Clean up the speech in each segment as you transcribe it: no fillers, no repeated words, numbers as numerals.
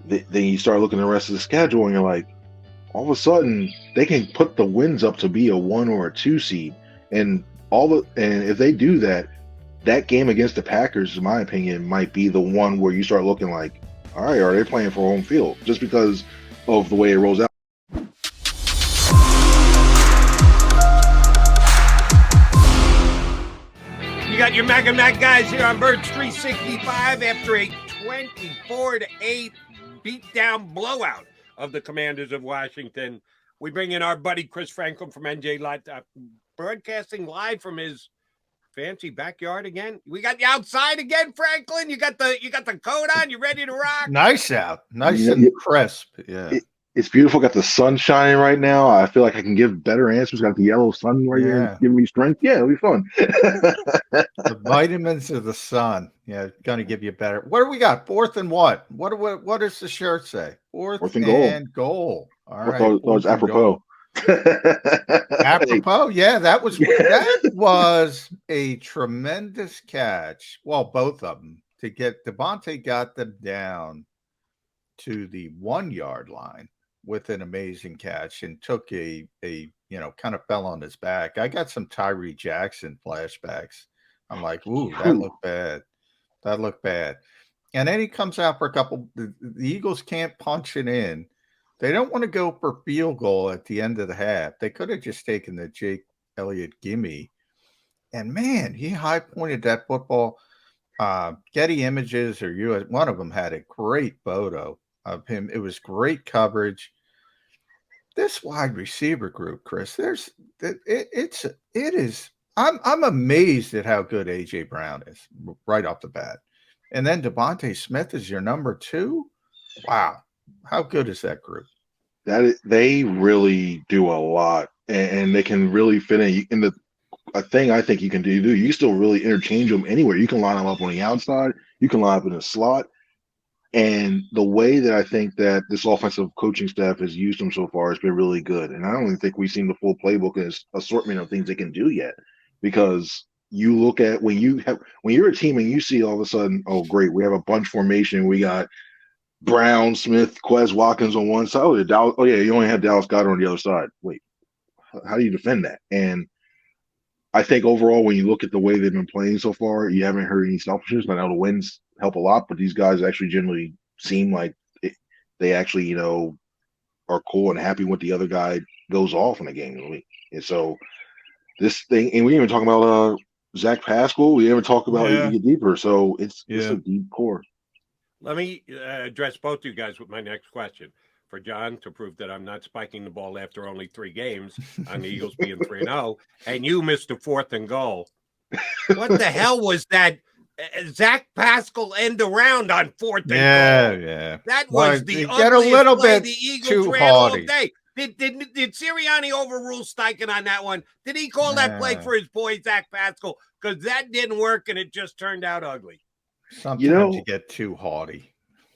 then you start looking at the rest of the schedule, and you're like, all of a sudden they can put the wins up to be a 1 or a 2 seed, and if they do that, that game against the Packers, in my opinion, might be the one where you start looking like, all right, are they playing for home field just because of the way it rolls out? You got your Mega Mac guys here on Birds 365 after a 24-8 beatdown blowout of the Commanders of Washington. We bring in our buddy Chris Franklin from NJ Live, broadcasting live from his fancy backyard again. We got you outside again, Franklin. You got the coat on. You ready to rock? Nice out, nice and crisp. Yeah. It's beautiful. Got the sun shining right now. I feel like I can give better answers. Got the yellow sun right here giving me strength. Yeah, it'll be fun. The vitamins of the sun. Yeah, going to give you better. What do we got? Fourth and what? What does the shirt say? Fourth and goal. All right. That was apropos. Apropos. Yeah, that was a tremendous catch. Well, both of them to get Devonta got them down to the 1 yard line with an amazing catch and took a kind of fell on his back. I got some Tyree Jackson flashbacks. I'm like, ooh, that looked bad. That looked bad. And then he comes out for a couple. The Eagles can't punch it in. They don't want to go for field goal at the end of the half. They could have just taken the Jake Elliott gimme. And man, he high pointed that football. Getty Images or US, one of them had a great photo of him. It was great coverage. This wide receiver group, Chris, it is. I'm amazed at how good AJ Brown is right off the bat, and then Devonta Smith is your number 2. Wow, how good is that group? They really do a lot, and they can really fit in. A thing I think you can do, you can still really interchange them anywhere. You can line them up on the outside. You can line up in a slot. And the way that I think that this offensive coaching staff has used them so far has been really good. And I don't even think we've seen the full playbook and assortment of things they can do yet. Because you look at when you're a team and you see all of a sudden, oh great, we have a bunch formation. We got Brown, Smith, Quez, Watkins on one side. Oh yeah, you only have Dallas Goedert on the other side. Wait, how do you defend that? And I think overall, when you look at the way they've been playing so far, you haven't heard any selfishness. I know the wins help a lot, but these guys actually generally seem like they actually, are cool and happy when the other guy goes off in a game. And so this thing, and we didn't even talk about Zach Pascal. We didn't even talk about it get deeper. So it's a deep core. Let me address both you guys with my next question. For John to prove that I'm not spiking the ball after only 3 games on the Eagles being 3-0, and you missed a 4th and goal. What the hell was that Zach Pascal end around on 4th and goal? Yeah. That was the get a little bit the Eagles too ran all haughty. day. Did Sirianni overrule Steichen on that one? Did he call that play for his boy Zach Pascal? Because that didn't work and it just turned out ugly. Sometimes you get too haughty.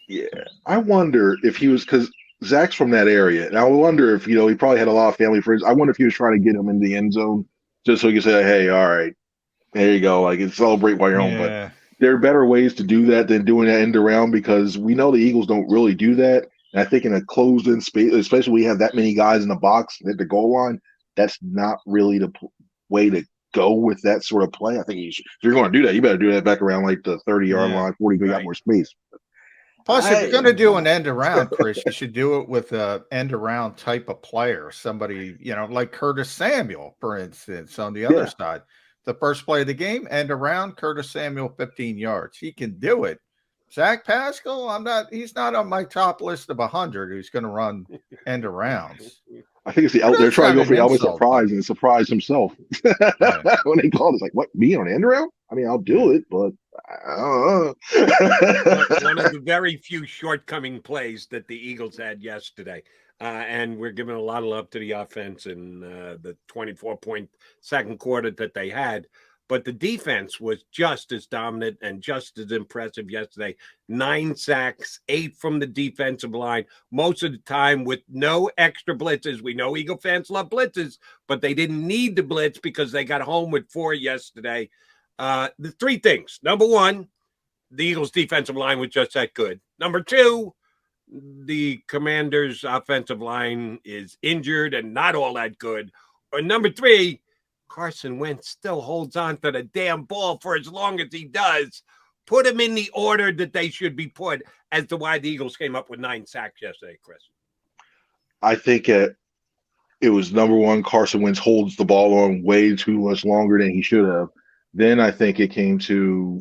Yeah. I wonder if he was, because Zach's from that area, and I wonder if, he probably had a lot of family friends. I wonder if he was trying to get him in the end zone just so he could say, hey, all right, there you go. Like, celebrate while you're home. But there are better ways to do that than doing that end around, because we know the Eagles don't really do that. And I think in a closed-in space, especially when you have that many guys in the box at the goal line, that's not really the way to go with that sort of play. I think if you're going to do that, you better do that back around like the 30-yard line, 40, we got more space. Plus, if you're going to do an end around, Chris, you should do it with an end around type of player. Somebody, like Curtis Samuel, for instance, on the other side. The first play of the game, end around, Curtis Samuel, 15 yards. He can do it. Zach Pascal, he's not on my top list of 100 who's going to run end arounds. I think it's they're trying to go for the element surprise and surprise himself. When they called, it's like, what, me on end around? I mean, I'll do it, but I don't know. One of the very few shortcoming plays that the Eagles had yesterday. And we're giving a lot of love to the offense in the 24-point second quarter that they had. But the defense was just as dominant and just as impressive yesterday. 9 sacks, 8 from the defensive line, most of the time with no extra blitzes. We know Eagle fans love blitzes, but they didn't need the blitz because they got home with 4 yesterday. The 3 things. Number 1, the Eagles' defensive line was just that good. Number 2, the Commanders' offensive line is injured and not all that good. Or number 3, Carson Wentz still holds on to the damn ball for as long as he does. Put him in the order that they should be put as to why the Eagles came up with 9 sacks yesterday, Chris. I think it was number 1, Carson Wentz holds the ball on way too much longer than he should have. Then I think it came to,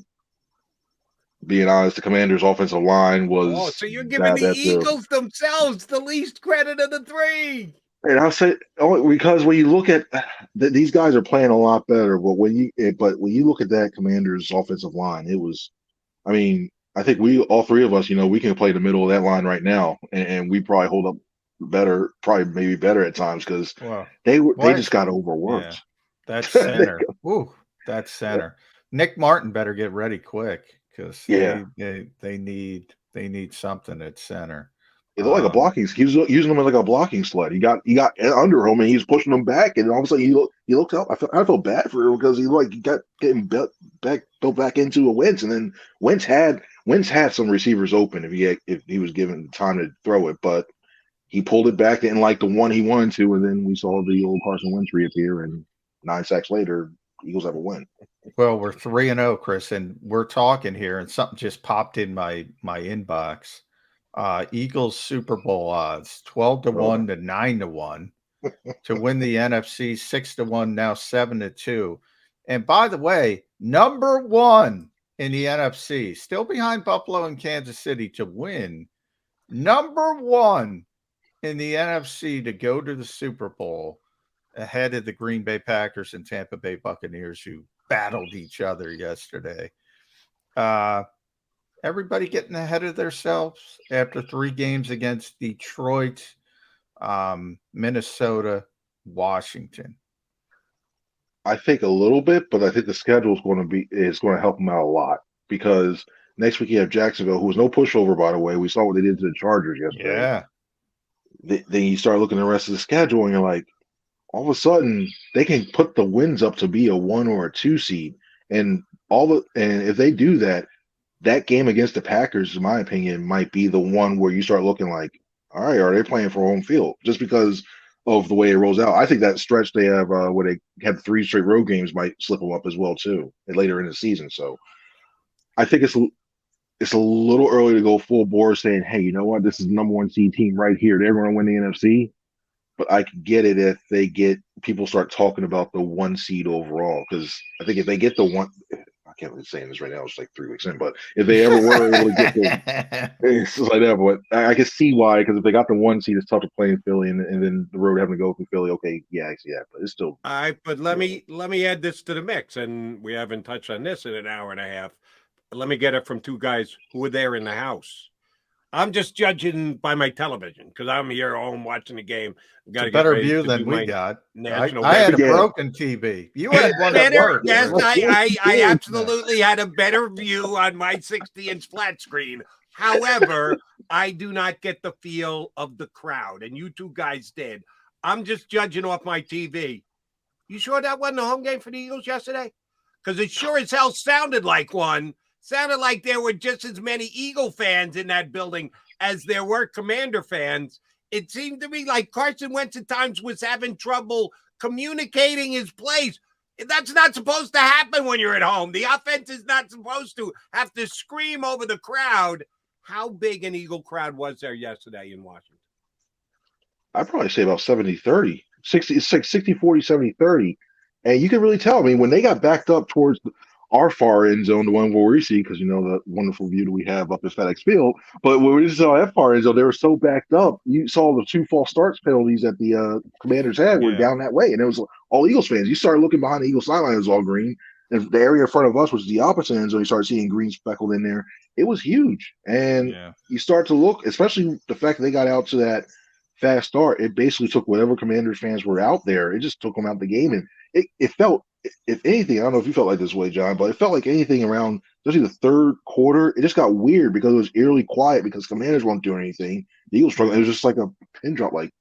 being honest, the Commanders' offensive line was. Oh, so you're giving the Eagles themselves the least credit of the 3. And I'll say because when you look at these guys are playing a lot better, but when you look at that Commanders' offensive line, it was. I mean, I think all 3 of us, we can play the middle of that line right now, and we probably hold up better, maybe better at times because they just got overworked. Yeah. That's center. Ooh, that's center. Nick Martin better get ready quick because they need something at center. It looked like a blocking. He was using him like a blocking sled. He got under him and he was pushing him back, and all of a sudden he looked up. I felt bad for him because he got getting built back into a Wentz, and then Wentz had some receivers open if he was given time to throw it, but he pulled it back, didn't like the one he wanted to, and then we saw the old Carson Wentz reappear, and 9 sacks later, Eagles have a win. Well, we're 3-0, Chris, and we're talking here, and something just popped in my inbox. Eagles Super Bowl odds 12-1 to 9-1 to win the NFC, 6-1, now 7-2. And by the way, number 1 in the NFC, still behind Buffalo and Kansas City to win. Number 1 in the NFC to go to the Super Bowl, ahead of the Green Bay Packers and Tampa Bay Buccaneers, who battled each other yesterday. Everybody getting ahead of themselves after 3 games against Detroit, Minnesota, Washington. I think a little bit, but I think the schedule is going to help them out a lot because next week you have Jacksonville, who was no pushover, by the way. We saw what they did to the Chargers yesterday. Yeah. Then you start looking at the rest of the schedule, and you're like, all of a sudden they can put the wins up to be a 1 or a 2 seed, and if they do that. That game against the Packers, in my opinion, might be the one where you start looking like, all right, are they playing for home field? Just because of the way it rolls out. I think that stretch they have where they had 3 straight road games might slip them up as well, too, later in the season. So I think it's a little early to go full bore saying, hey, you know what? This is the number 1 seed team right here. They're going to win the NFC. But I can get it if people start talking about the 1 seed overall. Because I think if they get the 1 – I can't really say this right now. It's like 3 weeks in, but if they ever were able to get it's just like that. But I can see why, because if they got the 1 seed, it's tough to play in Philly, and then the road having to go through Philly. Okay, yeah, I see that, but it's still. All right, but let me add this to the mix, and we haven't touched on this in an hour and a half. Let me get it from 2 guys who were there in the house. I'm just judging by my television because I'm here at home watching the game. Got a better view than we got. I had a broken TV. You had one at work. Yes, I absolutely had a better view on my 60-inch flat screen. However, I do not get the feel of the crowd, and you 2 guys did. I'm just judging off my TV. You sure that wasn't a home game for the Eagles yesterday? Because it sure as hell sounded like one. Sounded like there were just as many Eagle fans in that building as there were Commander fans. It seemed to me like Carson Wentz at times was having trouble communicating his plays. That's not supposed to happen when you're at home. The offense is not supposed to have to scream over the crowd. How big an Eagle crowd was there yesterday in Washington? I'd probably say about 70-30. 60, it's like 60-40, 70-30. And you can really tell. I mean, when they got backed up towards our far end zone, the one where we see, because the wonderful view that we have up at FedEx Field. But when we saw that far end zone, they were so backed up. You saw the 2 false starts penalties that the Commanders had were down that way, and it was all Eagles fans. You started looking behind the Eagles sideline; it was all green. And the area in front of us was the opposite end zone. You started seeing green speckled in there. It was huge, and you start to look, especially the fact that they got out to that fast start. It basically took whatever Commanders fans were out there. It just took them out the game, and it felt. If anything, I don't know if you felt like this way, John, but it felt like anything around, especially the 3rd quarter, it just got weird because it was eerily quiet because Commanders weren't doing anything. The Eagles struggling. It was just like a pin drop. Like,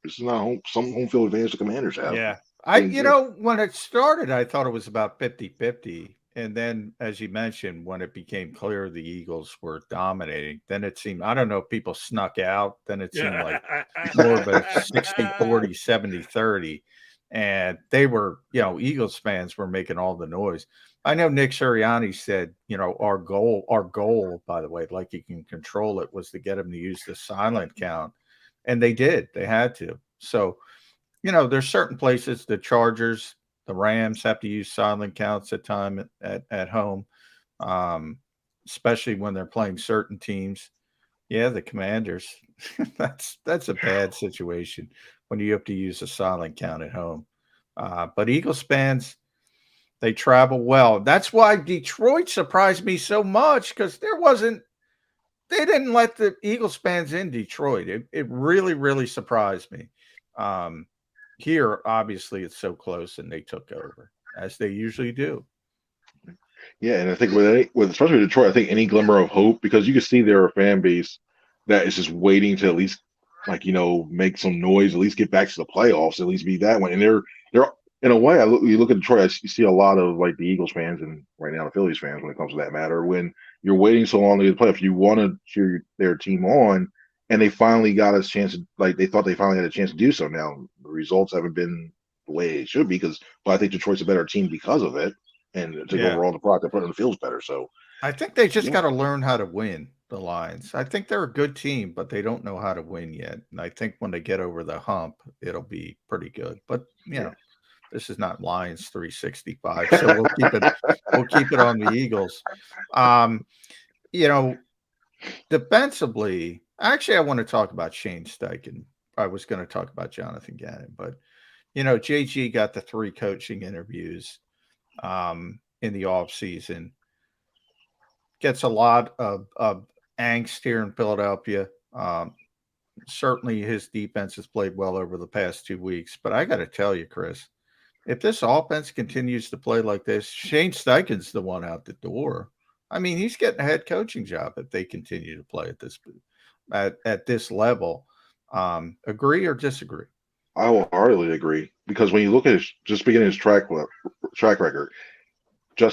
this is not some home field advantage the Commanders have. Yeah. When it started, I thought it was about 50-50 And then, as you mentioned, when it became clear the Eagles were dominating, then it seemed, I don't know if people snuck out, then it seemed like more of a 60-40, 70-30. And they were, Eagles fans were making all the noise. I know Nick Sirianni said, our goal, by the way, like you can control it, was to get him to use the silent count. And they did. They had to. So, there's certain places, the Chargers, the Rams have to use silent counts at time at home, especially when they're playing certain teams. Yeah, the Commanders. that's a bad situation when you have to use a silent count at home. But Eagles fans, they travel well. That's why Detroit surprised me so much, because they didn't let the Eagles fans in Detroit. It really, really surprised me. Here, obviously, it's so close, and they took over, as they usually do. Yeah, and I think with especially Detroit, I think any glimmer of hope, because you can see they're a fan base that is just waiting to at least make some noise, at least get back to the playoffs, at least be that one. And they're in a way, you look at Detroit, you see a lot of like the Eagles fans and right now the Phillies fans when it comes to that matter. When you're waiting so long to get the playoffs, you want to cheer their team on, and they finally got a chance to, like, they thought they finally had a chance to do so. Now the results haven't been the way it should be, but I think Detroit's a better team because of it. And to go overall, the product they put in the field's better. So I think they just got to learn how to win, the Lions. I think they're a good team, but they don't know how to win yet. And I think when they get over the hump, it'll be pretty good. But this is not Lions 365, so we'll keep it on the Eagles. Defensively, actually, I want to talk about Shane Steichen. I was going to talk about Jonathan Gannon, but JG got the 3 coaching interviews in the offseason. Gets a lot of angst here in Philadelphia. Certainly his defense has played well over the past 2 weeks. But I got to tell you, Chris, if this offense continues to play like this, Shane Steichen's the one out the door. I mean, he's getting a head coaching job if they continue to play at this level. Agree or disagree? I will hardly agree, because when you look at his track record,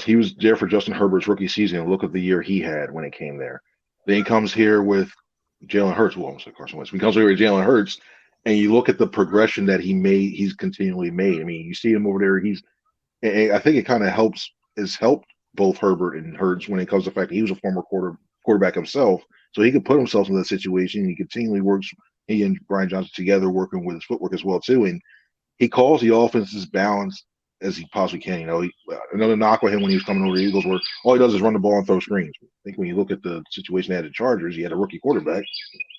he was there for Justin Herbert's rookie season, and look at the year he had when it came there. Then he comes here with Jalen Hurts. Well, almost like Carson Wentz. He comes here with Jalen Hurts, and you look at the progression that he's continually made. I mean, you see him over there. I think it kind of helped both Herbert and Hurts when it comes to the fact that he was a former quarterback himself, so he could put himself in that situation. He continually works. He and Brian Johnson together, working with his footwork as well too, and he calls the offense as balanced as he possibly can. Another knock on him when he was coming over to the Eagles, where all he does is run the ball and throw screens. I think when you look at the situation they had at the Chargers, he had a rookie quarterback.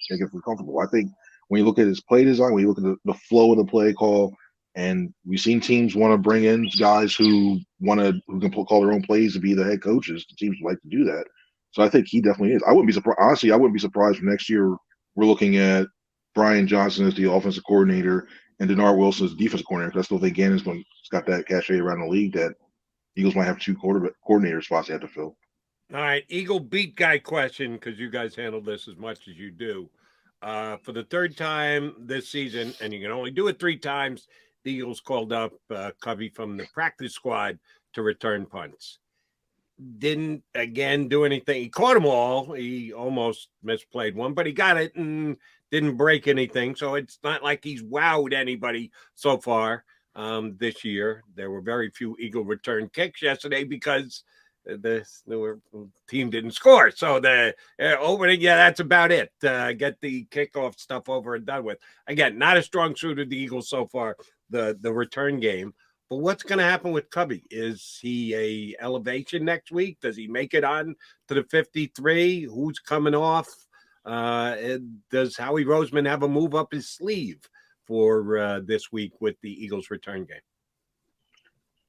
They get comfortable. I think when you look at his play design, when you look at the flow of the play call, and we've seen teams want to bring in guys who can call their own plays to be the head coaches. The teams like to do that. So I think he definitely is. I wouldn't be surprised. Honestly, I wouldn't be surprised if next year we're looking at Brian Johnson as the offensive coordinator and Denard Wilson as the defensive coordinator. Because I still think Gannon's got that cachet around the league that Eagles might have 2 coordinator spots they have to fill. All right, Eagle beat guy question, because you guys handle this as much as you do. For the 3rd time this season, and you can only do it 3 times, the Eagles called up Covey from the practice squad to return punts. Didn't, again, do anything. He caught them all. He almost misplayed one, but he got it and didn't break anything. So it's not like he's wowed anybody so far this year. There were very few Eagle return kicks yesterday because the team didn't score. So the opening, that's about it. Get the kickoff stuff over and done with. Again, not a strong suit of the Eagles so far, the return game. But what's going to happen with Covey? Is he a elevation next week? Does he make it on to the 53? Who's coming off? Does Howie Roseman have a move up his sleeve for this week with the Eagles return game?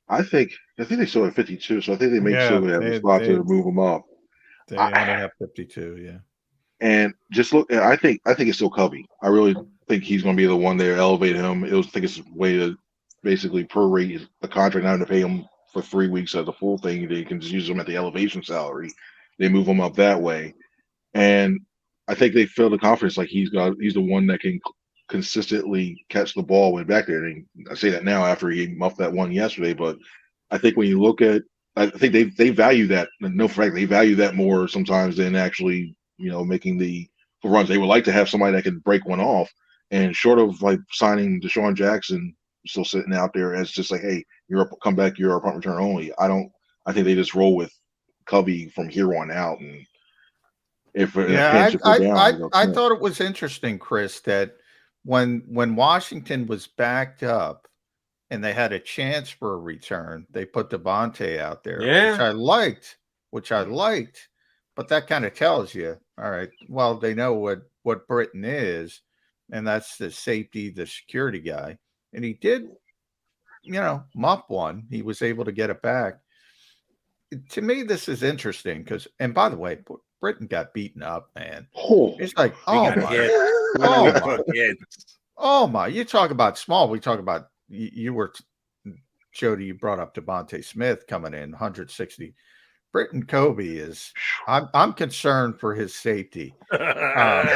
I think they still have 52, so I think they make sure they have a spot to move them up. They only have 52, yeah. And just look, I think it's still Covey. I really think he's going to be the one there, elevate him. I think it's a way to basically prorate the contract, not to pay him for 3 weeks as a full thing. They can just use him at the elevation salary. They move him up that way, and I think they feel the confidence like he's the one that can consistently catch the ball when back there. And I say that now after he muffed that one yesterday, but I think when you look at I think they value that. No, frankly, they value that more sometimes than actually, making the runs. They would like to have somebody that could break one off. And short of like signing Deshaun Jackson, still sitting out there as just like, hey, come back, you're a punt return only. I think they just roll with Covey from here on out. And if in a pinch, if they're down, I thought it was interesting, Chris, that when Washington was backed up and they had a chance for a return, they put Devonta out there, which I liked, but that kind of tells you, all right, well, they know what Britain is, and that's the safety, the security guy. And he did, muff one. He was able to get it back. To me, this is interesting because, and by the way, Britain got beaten up, man. It's like, oh my. You talk about small. We talk about, Jody, you brought up Devonta Smith coming in 160. Britton Kobe is, I'm concerned for his safety. And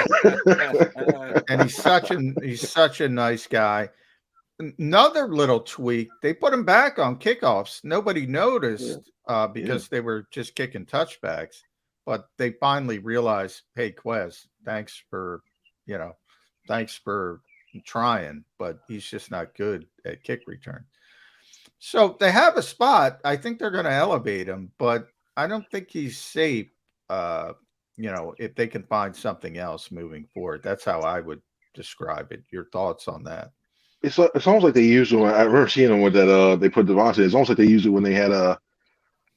he's such a nice guy. Another little tweak, they put him back on kickoffs. Nobody noticed because they were just kicking touchbacks. But they finally realized, hey, Quez, thanks for trying, but he's just not good at kick return. So they have a spot. I think they're going to elevate him, but I don't think he's safe. If they can find something else moving forward, that's how I would describe it. Your thoughts on that? It's almost like they used it. I remember seeing them with that. They put Devonta. It's almost like they used it when they had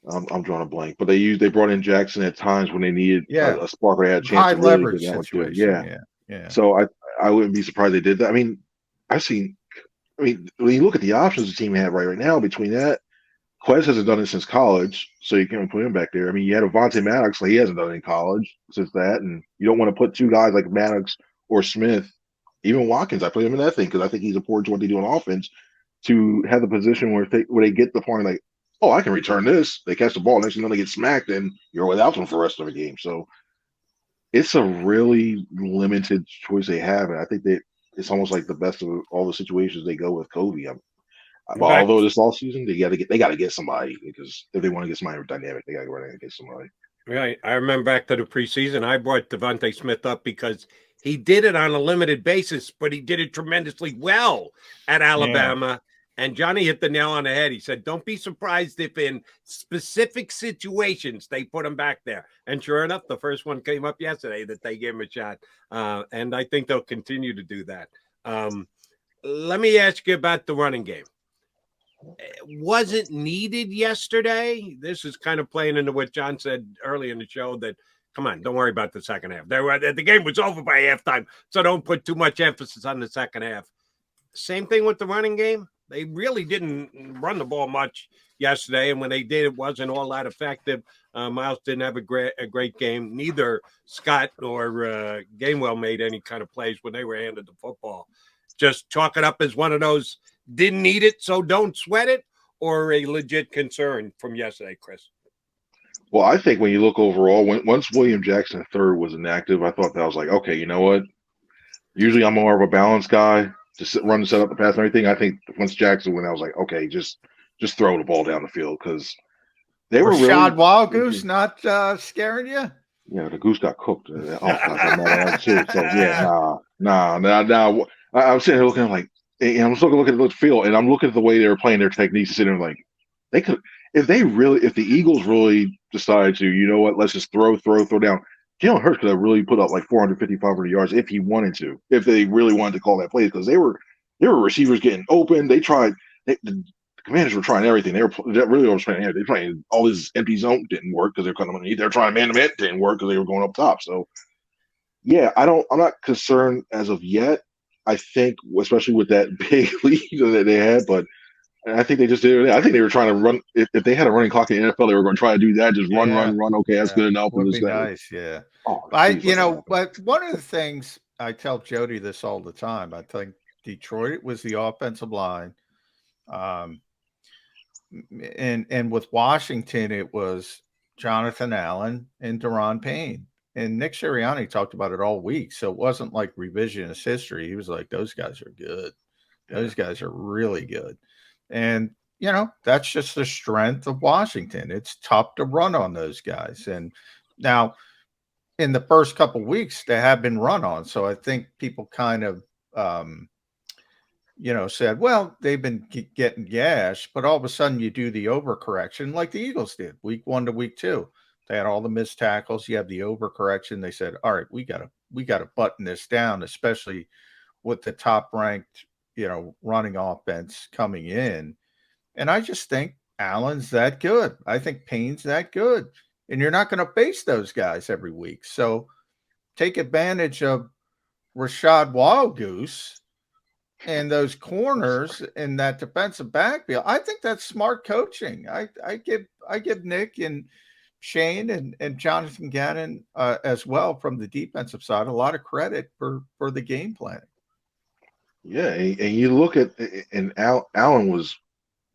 I'm drawing a blank, but they brought in Jackson at times when they needed a spark or they had a chance high to really leverage get that situation. Yeah. So I wouldn't be surprised they did that. I mean, when you look at the options the team had right now between that, Quez hasn't done it since college, so you can't put him back there. I mean, you had Avonte Maddox, he hasn't done it in college since that, and you don't want to put two guys like Maddox or Smith, even Watkins. I put him in that thing because I think he's important to what they do on offense to have the position where they get the point like, oh, I can return this. They catch the ball, next thing you know, they get smacked, and you're without them for the rest of the game. So it's a really limited choice they have, and I think that it's almost like the best of all the situations they go with Kobe. Although this all season they got to get somebody because if they want to get somebody dynamic, they got to go ahead and get somebody. Right. I remember back to the preseason, I brought Devonta Smith up because he did it on a limited basis, but he did it tremendously well at Alabama. Yeah. And Johnny hit the nail on the head. He said, don't be surprised if in specific situations they put him back there. And sure enough, the first one came up yesterday that they gave him a shot. And I think they'll continue to do that. Let me ask you about the running game. Wasn't needed yesterday. This is kind of playing into what John said early in the show that, come on, don't worry about the second half. The game was over by halftime, so don't put too much emphasis on the second half. Same thing with the running game. They really didn't run the ball much yesterday, and when they did, it wasn't all that effective. Miles didn't have a great game. Neither Scott nor Gainwell made any kind of plays when they were handed the football. Just chalk it up as one of those didn't need it, so don't sweat it, or a legit concern from yesterday, Chris? Well, I think when you look overall, once William Jackson III was inactive, I thought that was like, okay, you know what? Usually I'm more of a balanced guy to run and set up the pass and everything. I think once Jackson went, I was like, okay, just throw the ball down the field because they were really Rashad Wild Goose not scaring you. Yeah, the goose got cooked. So yeah, nah. I'm sitting here looking like, and I'm looking at the field, and I'm looking at the way they were playing their techniques, and sitting there like, they could, if the Eagles really decided to, you know what, let's just throw down. Jalen Hurts could have really put up like 450, 500 yards if he wanted to, if they really wanted to call that play, because there were receivers getting open. They tried. The Commanders were trying everything. They really were trying. They playing all this empty zone didn't work because they're cutting them underneath. They're trying man to man, didn't work because they were going up top. So yeah, I'm not concerned as of yet. I think, especially with that big lead that they had, but I think they just did it. I think they were trying to run. If they had a running clock in the NFL, they were going to try to do that. Just run. Okay, that's good enough. Would be nice. Yeah. But one of the things I tell Jody this all the time. I think Detroit was the offensive line, and with Washington, it was Jonathan Allen and Daron Payne. And Nick Sirianni talked about it all week. So it wasn't like revisionist history. He was like, those guys are good. Those guys are really good. And that's just the strength of Washington. It's tough to run on those guys. And now in the first couple of weeks, they have been run on. So I think people kind of, said, well, they've been getting gashed, but all of a sudden you do the overcorrection like the Eagles did week 1 to week 2. They had all the missed tackles. You have the overcorrection. They said, all right, we gotta button this down, especially with the top ranked, running offense coming in. And I just think Allen's that good. I think Payne's that good. And you're not going to face those guys every week. So take advantage of Rashad Wildgoose and those corners in that defensive backfield. I think that's smart coaching. I give Nick and Shane and Jonathan Gannon as well from the defensive side a lot of credit for the game planning. Yeah, and you look at and Allen was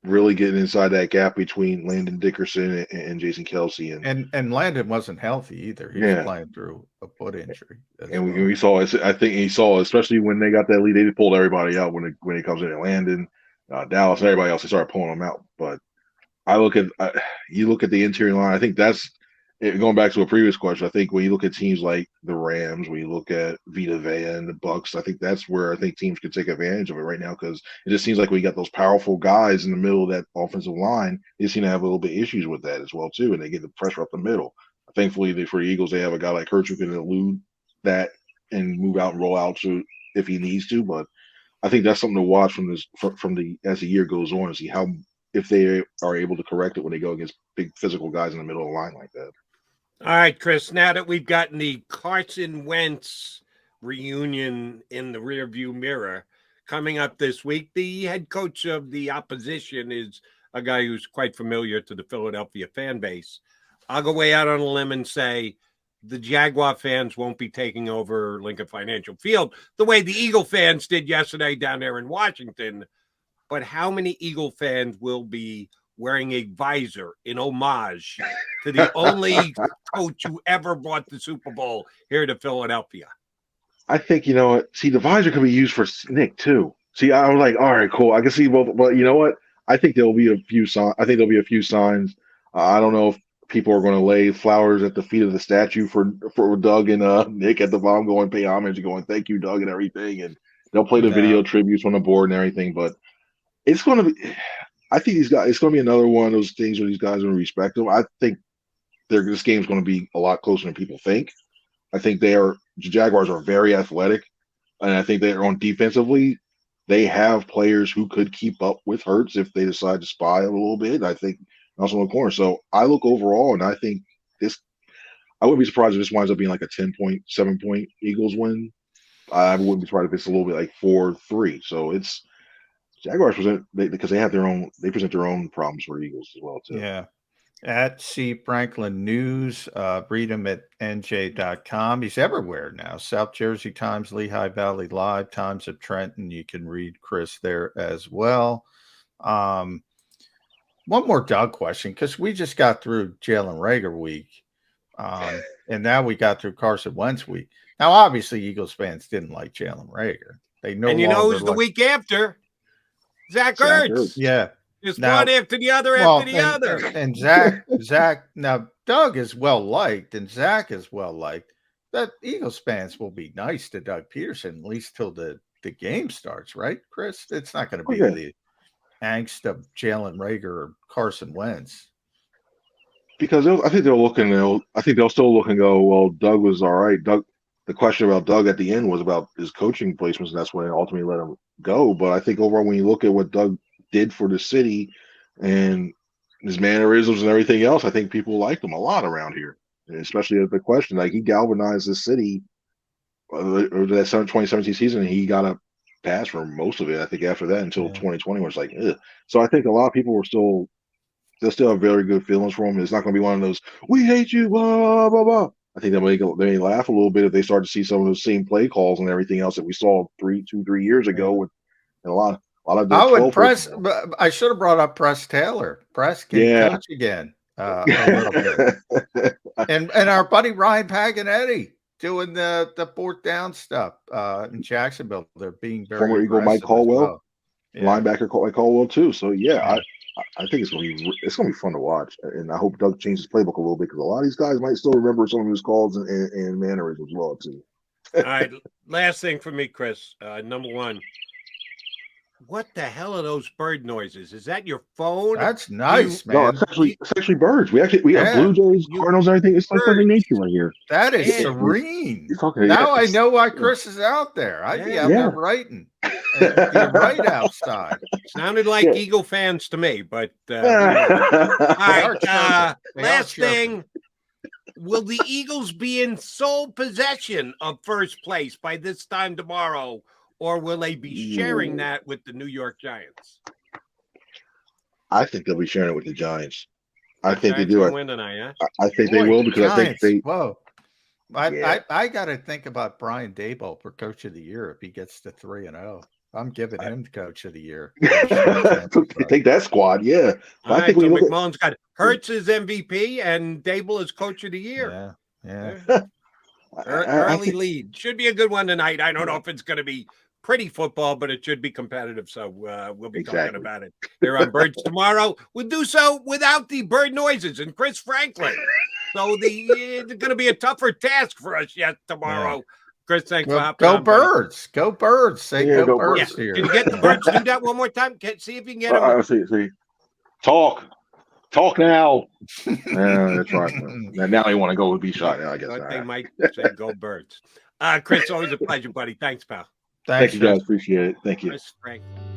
really getting inside that gap between Landon Dickerson and Jason Kelsey, and Landon wasn't healthy either. He was playing through a foot injury. And we saw it. I think he saw, especially when they got that lead, they pulled everybody out when it comes in at Landon, Dallas, and everybody else. They started pulling them out. But you look at the interior line. I think that's going back to a previous question. I think when you look at teams like the Rams, when you look at Vita Vea and the Bucks, I think that's where I think teams can take advantage of it right now, because it just seems like we got those powerful guys in the middle of that offensive line. They seem to have a little bit issues with that as well too, and they get the pressure up the middle. Thankfully, for the Eagles, they have a guy like Hurts who can elude that and move out and roll out to if he needs to. But I think that's something to watch as the year goes on, and see how if they are able to correct it when they go against big physical guys in the middle of the line like that. All right, Chris, now that we've gotten the Carson Wentz reunion in the rearview mirror coming up this week, the head coach of the opposition is a guy who's quite familiar to the Philadelphia fan base. I'll go way out on a limb and say the Jaguar fans won't be taking over Lincoln Financial Field the way the Eagle fans did yesterday down there in Washington. But how many Eagle fans will be wearing a visor in homage to the only coach who ever brought the Super Bowl here to Philadelphia? I think, the visor could be used for Nick too. See, I was like, all right, cool. I can see both, but you know what? I think there'll be a few signs. I don't know if people are going to lay flowers at the feet of the statue for Doug and Nick at the bottom, going pay homage and going, thank you, Doug, and everything. And they'll play the video tributes on the board and everything, but it's going to be, I think it's going to be another one of those things where these guys are going to respect them. I think this game's going to be a lot closer than people think. I think the Jaguars are very athletic, and I think they're on defensively. They have players who could keep up with Hurts if they decide to spy a little bit. I think also in the corner. So I look overall, and I think I wouldn't be surprised if this winds up being like a 10-point, 7-point Eagles win. I wouldn't be surprised if it's a little bit like 4-3. So it's Jaguars present their own problems for Eagles as well too. Yeah. At C Franklin News, read him at nj.com. He's everywhere now. South Jersey Times, Lehigh Valley Live, Times of Trenton. You can read Chris there as well. One more Doug question, because we just got through Jalen Reagor week, and now we got through Carson Wentz week. Now, obviously, Eagles fans didn't like Jalen Reagor. They know, and you know who's the week after? Zach Ertz. Yeah. Just one after the other after the other. And Zach, now Doug is well liked and Zach is well liked. That Eagles fans will be nice to Doug Pederson, at least till the game starts, right, Chris? It's not going to be the angst of Jalen Reagor or Carson Wentz. Because I think they'll still look and go, well, Doug was all right. The question about Doug at the end was about his coaching placements, and that's when they ultimately let him go. But I think overall, when you look at what Doug did for the city and his mannerisms and everything else, I think people liked him a lot around here, and especially at the question. Like, he galvanized the city over that 2017 season, and he got a pass for most of it. I think after that until 2020, where it's like, ugh. So I think a lot of people they'll still have very good feelings for him. It's not going to be one of those, we hate you, blah, blah, blah. I think they may laugh a little bit if they start to see some of those same play calls and everything else that we saw 3 years ago with a lot of. I should have brought up Press Taylor. Press can coach again a little bit, and our buddy Ryan Paganetti doing the fourth down stuff in Jacksonville. They're being very former Eagle Mike Caldwell. linebacker like Caldwell too. So yeah, I think it's gonna be fun to watch, and I hope Doug changes his playbook a little bit because a lot of these guys might still remember some of his calls and mannerisms as well too. All right, last thing for me, Chris. Number one, what the hell are those bird noises? Is that your phone? That's nice, man. No, it's actually birds. We have Blue Jays, Cardinals, and everything. It's like Sunday nature right here. That is serene. Okay, now I know why Chris is out there. I'd be out there writing. You're right outside. Sounded like Eagle fans to me, but all right. Last thing. Will the Eagles be in sole possession of first place by this time tomorrow, or will they be sharing that with the New York Giants? I think they'll be sharing it with the Giants. I think they do. Win tonight, huh? I think they will because Giants. I think they. Whoa. I got to think about Brian Daboll for Coach of the Year if he gets to 3-0. I'm giving him Coach of the Year. Take that squad, yeah. All right, so McMullen's got Hurts as MVP and Daboll as Coach of the Year. Yeah. Early lead. Should be a good one tonight. I don't know if it's going to be pretty football, but it should be competitive. So we'll be talking about it here on Birds tomorrow. We'll do so without the bird noises and Chris Franklin. So it's going to be a tougher task for us yet tomorrow. Yeah. Chris, thanks for hopping on. Go Birds. Go Birds. Say go Birds here. Can you get the Birds to do that one more time? See if you can get them. See. Talk now. That's right. Now you want to go with B-Shot now, I guess. They might say go Birds. Chris, always a pleasure, buddy. Thanks, pal. Thank you, guys. Appreciate it. Thank you. Chris Franklin.